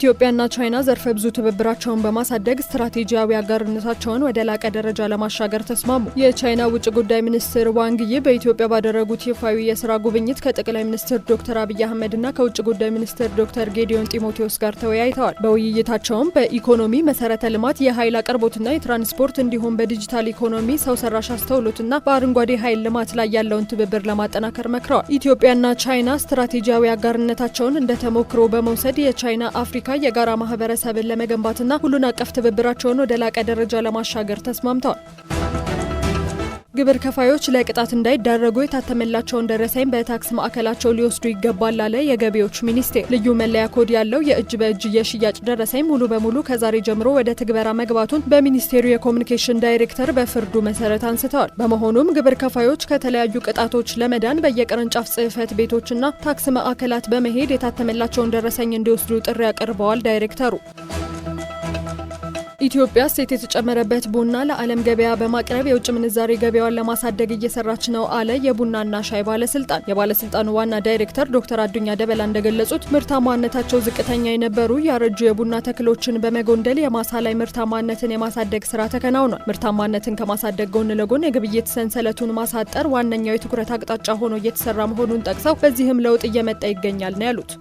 ኢትዮጵያና ቻይና ዘርፈ ብዙ ትብብራቸውን በማሳደግ ስትራቴጂያዊ አጋርነታቸውን ወደ ላቀ ደረጃ ለማሻገር ተስማሙ። የቻይና ውጭ ጉዳይ ሚኒስትር ዋንግ ይ በኢትዮጵያ ባደረጉት ይፋዊ የስራ ጉብኝት ከጠቅላይ ሚኒስትር ዶክተር አብይ አህመድና ከውጭ ጉዳይ ሚኒስትር ዶክተር ጌዲዮን ጢሞቴዎስ ጋር ተወያይተዋል። በውይይታቸውም በኢኮኖሚ መሰረተ ልማት፣ የኃይል አቅርቦትና የትራንስፖርት እንዲሁም በዲጂታል ኢኮኖሚ፣ ሰው ሰራሽ አስተውሎትና በአረንጓዴ ኃይል ልማት ላይ ያለውን ትብብር ለማጠናከር መክረዋል። ኢትዮጵያና ቻይና ስትራቴጂያዊ አጋርነታቸውን እንደተሞክሮ በመውሰድ የቻይና አፍሪካ የጋራ ማህበረሰብን ለመገንባትና ሁሉን አቀፍ ትብብራቸውን ወደ ላቀ ደረጃ ለማሻገር ተስማምተዋል። ግብር ከፋዮች ለቅጣት እንዳይዳረጉ የታተመላቸውን ደረሰኝ በታክስ ማዕከላቸው ሊወስዱ ይገባል አለ የገቢዎች ሚኒስቴር። ልዩ መለያ ኮድ ያለው የእጅ በእጅ የሽያጭ ደረሰኝ ሙሉ በሙሉ ከዛሬ ጀምሮ ወደ ትግበራ መግባቱን በሚኒስቴሩ የኮሙኒኬሽን ዳይሬክተር በፍርዱ መሰረት አንስተዋል። በመሆኑም ግብር ከፋዮች ከተለያዩ ቅጣቶች ለመዳን በየቅርንጫፍ ጽህፈት ቤቶችና ታክስ ማዕከላት በመሄድ የታተመላቸውን ደረሰኝ እንዲወስዱ ጥሪ አቅርበዋል። ዳይሬክተሩ ኢትዮጵያ እሴት የተጨመረበት ቡና ለዓለም ገበያ በማቅረብ የውጭ ምንዛሬ ገበያዋን ለማሳደግ እየሰራች ነው አለ የቡናና ሻይ ባለስልጣን። የባለስልጣኑ ዋና ዳይሬክተር ዶክተር አዱኛ ደበላ እንደገለጹት ምርታማነታቸው ዝቅተኛ የነበሩ ያረጁ የቡና ተክሎችን በመጎንደል የማሳ ላይ ምርታማነትን የማሳደግ ስራ ተከናውኗል። ምርታማነትን ከማሳደግ ጎን ለጎን የግብይት ሰንሰለቱን ማሳጠር ዋነኛው የትኩረት አቅጣጫ ሆኖ እየተሰራ መሆኑን ጠቅሰው በዚህም ለውጥ እየመጣ ይገኛል ነው ያሉት።